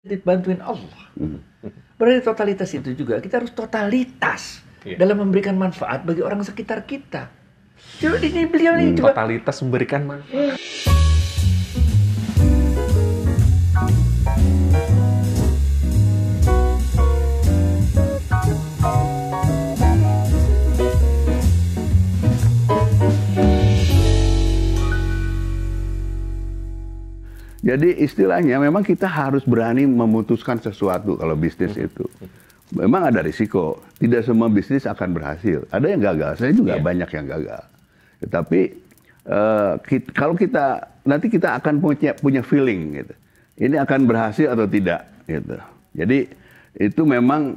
dibantuin Allah. Berarti totalitas itu juga kita harus totalitas dalam memberikan manfaat bagi orang sekitar kita. Coba ini beliau ini coba totalitas memberikan manfaat. Jadi istilahnya memang kita harus berani memutuskan sesuatu kalau bisnis itu. Memang ada risiko. Tidak semua bisnis akan berhasil. Ada yang gagal. Saya juga banyak yang gagal. Tetapi kalau kita nanti kita akan punya feeling gitu. Ini akan berhasil atau tidak gitu. Jadi itu memang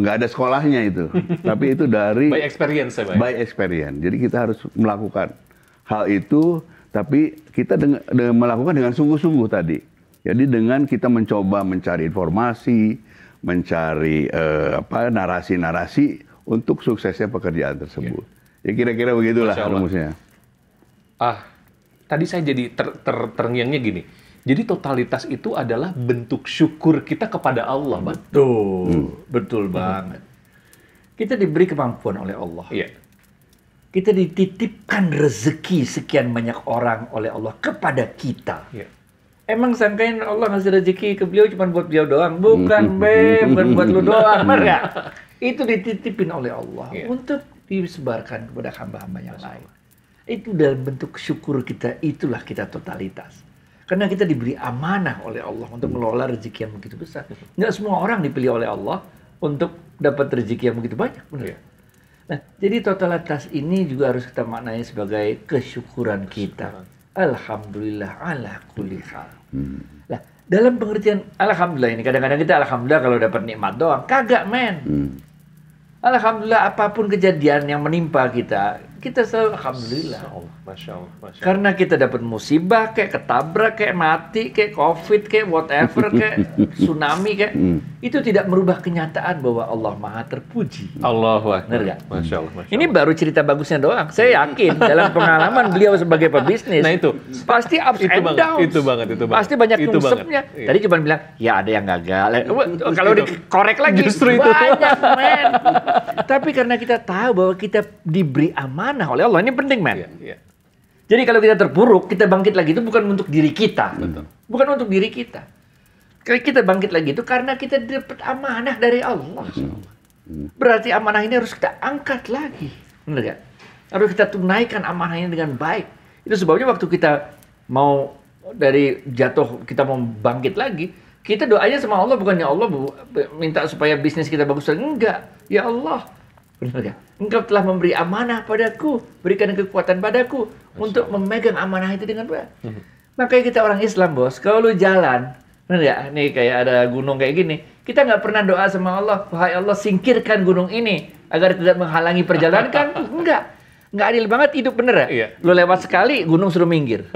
nggak ada sekolahnya itu. Tapi itu dari by experience ya, Pak. By experience. Jadi kita harus melakukan hal itu. Tapi kita melakukan dengan sungguh-sungguh tadi. Jadi dengan kita mencoba mencari informasi, mencari narasi-narasi untuk suksesnya pekerjaan tersebut. Ya kira-kira begitulah rumusnya. Tadi saya jadi terngiangnya gini. Jadi totalitas itu adalah bentuk syukur kita kepada Allah, Bang. Betul banget. Kita diberi kemampuan oleh Allah. Iya. Kita dititipkan rezeki sekian banyak orang oleh Allah kepada kita. Ya. Emang sangkain Allah ngasih rezeki ke beliau cuma buat beliau doang? Bukan, bukan buat lu doang, benar nggak? Itu dititipin oleh Allah untuk disebarkan kepada hamba-hamba yang lain. Itu dalam bentuk syukur kita, itulah kita totalitas. Karena kita diberi amanah oleh Allah untuk mengelola rezeki yang begitu besar. Nggak semua orang dipilih oleh Allah untuk dapat rezeki yang begitu banyak, benar. Ya. Nah, jadi totalitas ini juga harus kita maknai sebagai kesyukuran kita. Alhamdulillah ala kulli hal. Nah, dalam pengertian alhamdulillah ini, kadang-kadang kita alhamdulillah kalau dapat nikmat doang. Kagak, men. Alhamdulillah apapun kejadian yang menimpa kita selalu alhamdulillah. Masya Allah. Karena kita dapat musibah, kayak ketabrak, kayak mati, kayak covid, kayak whatever, kayak tsunami, kayak itu tidak merubah kenyataan bahwa Allah Maha terpuji. Allahu Akbar. Benar nggak? Masya Allah. Ini baru cerita bagusnya doang. Saya yakin dalam pengalaman beliau sebagai pebisnis. Nah itu pasti ups and downs. Itu banget. Pasti banyak nyungsepnya. Tadi cuma bilang, ya ada yang gagal. Kalau dikorek lagi, justru itu banyak, men. Tapi karena kita tahu bahwa kita diberi amanah oleh Allah, ini penting, men. Iya. Jadi kalau kita terpuruk, kita bangkit lagi itu bukan untuk diri kita. Bukan untuk diri kita. Kalau kita bangkit lagi itu karena kita dapat amanah dari Allah. Berarti amanah ini harus kita angkat lagi. Benar gak? Harus kita tunaikan amanah ini dengan baik. Itu sebabnya waktu kita mau dari jatuh, kita mau bangkit lagi, kita doanya sama Allah, bukan ya Allah minta supaya bisnis kita bagus. Enggak. Ya Allah, benar gak? Engkau telah memberi amanah padaku, berikan kekuatan padaku untuk memegang amanah itu dengan baik. Makanya kita orang Islam, bos, kalau lu jalan, benar gak? Nih kayak ada gunung kayak gini, kita nggak pernah doa sama Allah, wahai Allah singkirkan gunung ini agar tidak menghalangi perjalanan, kan? Nggak adil banget hidup, bener ya? Iya. Lu lewat sekali, gunung suruh minggir.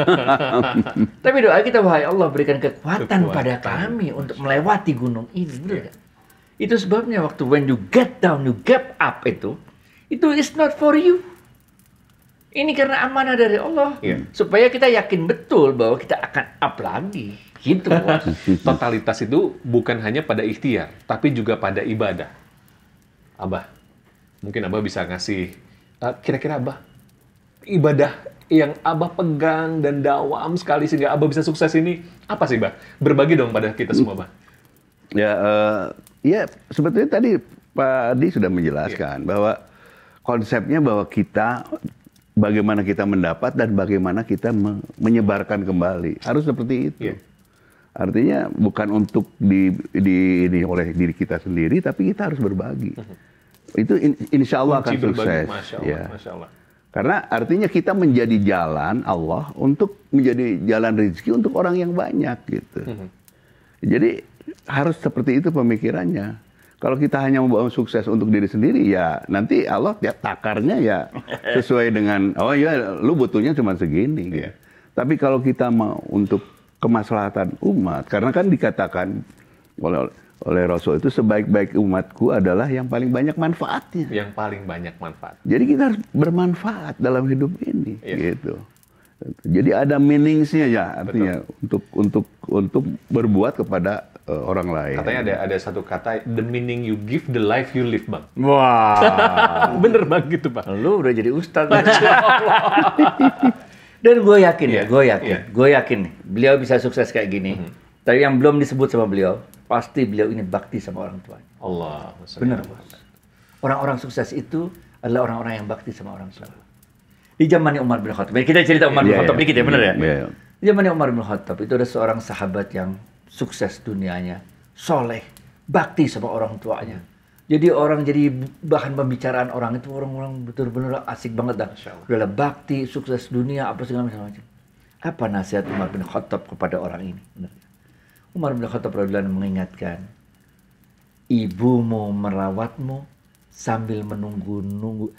Tapi doa kita, wahai Allah berikan kekuatan pada kami untuk melewati gunung ini, bener gak? Itu sebabnya waktu when you get down, you get up itu is not for you. Ini karena amanah dari Allah. Supaya kita yakin betul bahwa kita akan up lagi. Gitu, bos. Totalitas itu bukan hanya pada ikhtiar, tapi juga pada ibadah. Abah, mungkin Abah bisa ngasih, kira-kira Abah, ibadah yang Abah pegang dan dawam sekali sehingga Abah bisa sukses ini, apa sih, Bah? Berbagi dong pada kita semua, Bah. Ya sebetulnya tadi Pak Adi sudah menjelaskan bahwa konsepnya bahwa kita bagaimana kita mendapat dan bagaimana kita menyebarkan kembali, harus seperti itu. Artinya bukan untuk ini oleh diri kita sendiri, tapi kita harus berbagi. Itu insya Allah akan sukses. Masya Allah. Karena artinya kita menjadi jalan Allah untuk menjadi jalan rezeki untuk orang yang banyak gitu. Jadi harus seperti itu pemikirannya. Kalau kita hanya membawa sukses untuk diri sendiri, ya nanti Allah tiap takarnya ya sesuai dengan, oh ya lu butuhnya cuma segini. Gitu. Tapi kalau kita mau untuk kemaslahatan umat, karena kan dikatakan oleh Rasul itu sebaik-baik umatku adalah yang paling banyak manfaatnya. Yang paling banyak manfaat. Jadi kita harus bermanfaat dalam hidup ini, gitu. Jadi ada meaningsnya ya, artinya untuk berbuat kepada orang lain. Katanya ada satu kata, the meaning you give, the life you live, Bang. Wah, Bener Bang gitu, Bang. lu udah jadi ustadz. Dan gue yakin Iya, gue yakin nih, beliau bisa sukses kayak gini. Tapi yang belum disebut sama beliau, pasti beliau ini bakti sama orang tuanya. Allah. Benar, Bos. Orang-orang sukses itu adalah orang-orang yang bakti sama orang tua. Di zamannya Umar bin Khattab, kita cerita Umar bin Khattab dikit ya, benar ya? Iya. Di zamannya Umar bin Khattab itu ada seorang sahabat yang sukses dunianya, soleh, bakti sama orang tuanya. Jadi orang jadi bahan pembicaraan orang itu, orang-orang betul-betul asik banget dah. Udahlah bakti, sukses dunia, apa segala macam. Apa nasihat Umar bin Khattab kepada orang ini? Benar. Umar bin Khattab radhiyallahu anhu mengingatkan, ibumu merawatmu sambil menunggu-nunggu.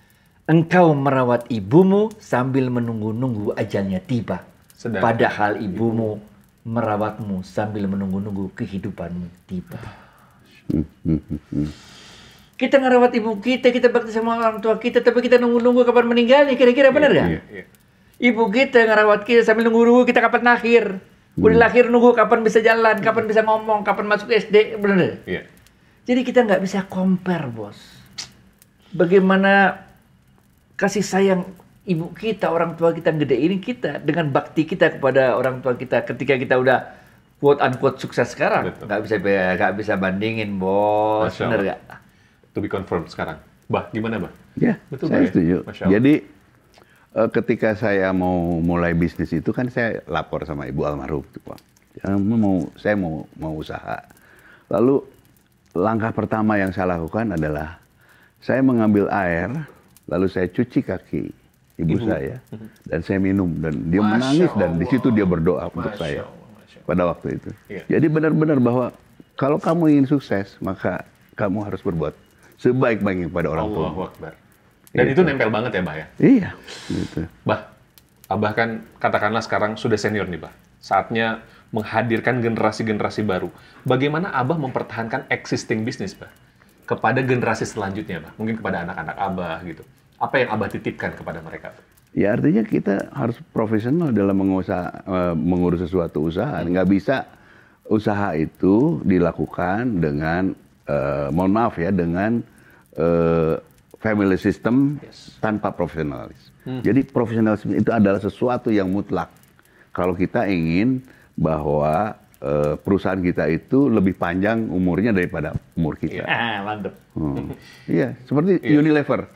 Engkau merawat ibumu sambil menunggu-nunggu ajalnya tiba. Padahal ibumu merawatmu sambil menunggu-nunggu kehidupanmu tiba. Kita ngerawat ibu kita bakti sama orang tua kita, tapi kita nunggu-nunggu kapan meninggalnya. Kira-kira benar nggak? Iya. Ibu kita ngerawat kita sambil nunggu-nunggu kita kapan lahir. Udah lahir nunggu kapan bisa jalan, kapan bisa ngomong, kapan masuk SD, benar? Iya. Jadi kita nggak bisa compare, Bos. Bagaimana kasih sayang ibu kita, orang tua kita gede ini kita dengan bakti kita kepada orang tua kita ketika kita udah quote unquote sukses sekarang. Nggak bisa bandingin, Bos. Bener nggak? To be confirmed sekarang. Bah, gimana, Bah? Ya, betul, saya ya? setuju. Masya Allah. Jadi ketika saya mau mulai bisnis itu kan saya lapor sama ibu almarhum tuh, Pak. Saya mau usaha. Lalu langkah pertama yang saya lakukan adalah saya mengambil air, lalu saya cuci kaki ibu saya dan saya minum dan dia menangis dan di situ dia berdoa untuk saya pada waktu itu. Jadi benar-benar bahwa kalau kamu ingin sukses maka kamu harus berbuat sebaik-baiknya kepada orang tua. Allahu Akbar. Dan itu nempel banget ya, Bah ya? Iya, gitu. Bah, Abah kan katakanlah sekarang sudah senior nih, Bah. Saatnya menghadirkan generasi-generasi baru. Bagaimana Abah mempertahankan existing bisnis, Bah? Kepada generasi selanjutnya, Bah? Mungkin kepada anak-anak Abah gitu. Apa yang Abah titipkan kepada mereka? Ya artinya kita harus profesional dalam mengurus sesuatu usaha. Nggak bisa usaha itu dilakukan dengan, mohon maaf ya, dengan family system tanpa profesionalis. Jadi profesionalisme itu adalah sesuatu yang mutlak. Kalau kita ingin bahwa perusahaan kita itu lebih panjang umurnya daripada umur kita. Mantep. Iya, seperti Unilever.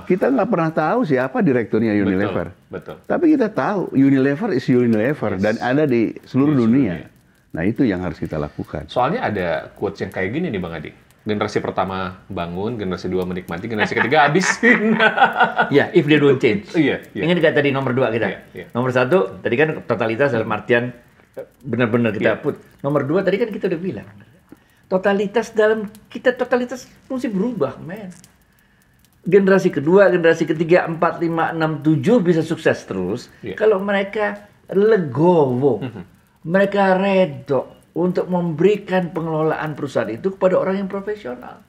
Kita nggak pernah tahu siapa direkturnya Unilever. Betul. Tapi kita tahu Unilever is Unilever dan ada di seluruh dunia. Nah itu yang harus kita lakukan. Soalnya ada quotes yang kayak gini nih Bang Adi. Generasi pertama bangun, generasi 2 menikmati, generasi ketiga habisin. Ya, if they don't change. Iya. Ini kata tadi nomor 2 kita. Iya. Nomor 1 tadi kan totalitas dalam artian benar-benar kita put. Nomor 2 tadi kan kita udah bilang. Totalitas totalitas mesti berubah, men. Generasi kedua, generasi ketiga, 4, 5, 6, 7 bisa sukses terus. Kalau mereka legowo, mereka redo untuk memberikan pengelolaan perusahaan itu kepada orang yang profesional.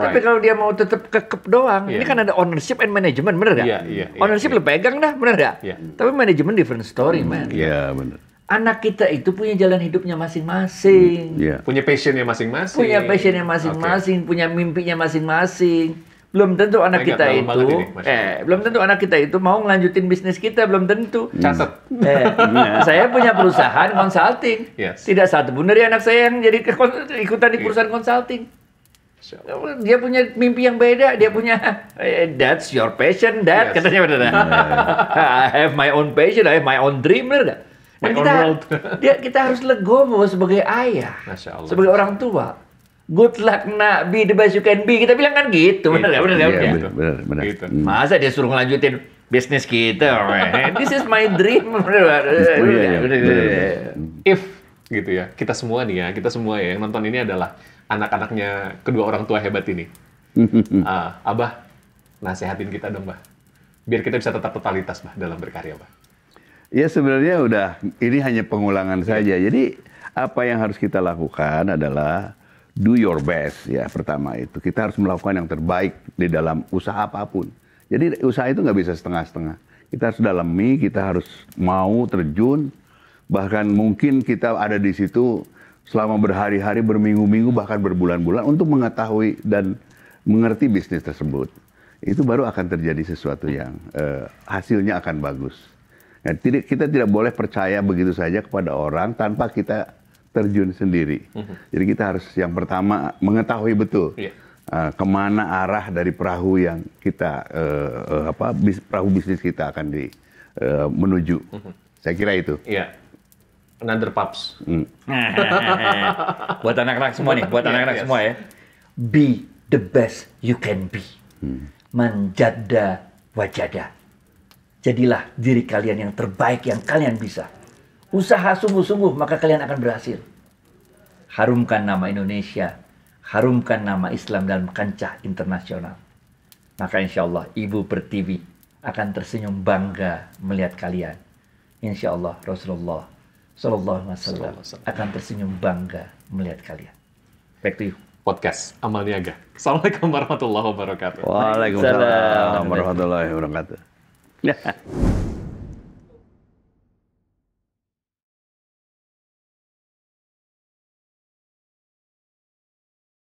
Tapi kalau dia mau tetap kekep doang, ini kan ada ownership and management, bener nggak? Ownership lo pegang dah, bener nggak? Tapi manajemen different story, man. Iya, benar. Anak kita itu punya jalan hidupnya masing-masing. Punya passionnya masing-masing. Punya mimpinya masing-masing. Belum tentu anak kita itu mau ngelanjutin bisnis kita, belum tentu. Catat. Saya punya perusahaan consulting. Tidak satu pun dari anak saya yang jadi ikutan di perusahaan consulting. Dia punya mimpi yang beda, dia punya that's your passion, Dad, katanya benar. I have my own passion, I have my own dream, benar. Dan kita harus legowo sebagai ayah, sebagai orang tua. Good luck nak, be the best you can be. Kita bilang kan gitu, benar nggak? Benar. Gitu. Masa dia suruh ngelanjutin bisnis kita? This is my dream. If gitu ya, kita semua yang nonton ini adalah anak-anaknya kedua orang tua hebat ini. Abah, nasehatin kita dong, Bah. Biar kita bisa tetap totalitas, Bah, dalam berkarya, Bah. Ya sebenarnya ini hanya pengulangan saja. Jadi apa yang harus kita lakukan adalah do your best ya, pertama itu. Kita harus melakukan yang terbaik di dalam usaha apapun. Jadi usaha itu nggak bisa setengah-setengah. Kita harus dalami, kita harus mau terjun. Bahkan mungkin kita ada di situ selama berhari-hari, berminggu-minggu, bahkan berbulan-bulan untuk mengetahui dan mengerti bisnis tersebut. Itu baru akan terjadi sesuatu yang hasilnya akan bagus. Nah, kita tidak boleh percaya begitu saja kepada orang tanpa kita terjun sendiri. Jadi kita harus yang pertama mengetahui betul kemana arah dari perahu yang kita perahu bisnis kita akan menuju. Saya kira itu. Iya. Another Pups. Buat anak-anak semua nih, buat anak-anak semua ya. Be the best you can be. Man jadda wajada. Jadilah diri kalian yang terbaik yang kalian bisa. Usaha sungguh-sungguh maka kalian akan berhasil. Harumkan nama Indonesia, harumkan nama Islam dalam kancah internasional. Maka insya Allah Ibu Pertiwi akan tersenyum bangga melihat kalian. Insya Allah Rasulullah Sallallahu Alaihi Wasallam akan tersenyum bangga melihat kalian. Back to you. Podcast Amal Niaga. Assalamualaikum warahmatullahi wabarakatuh. Waalaikumsalam warahmatullahi wabarakatuh.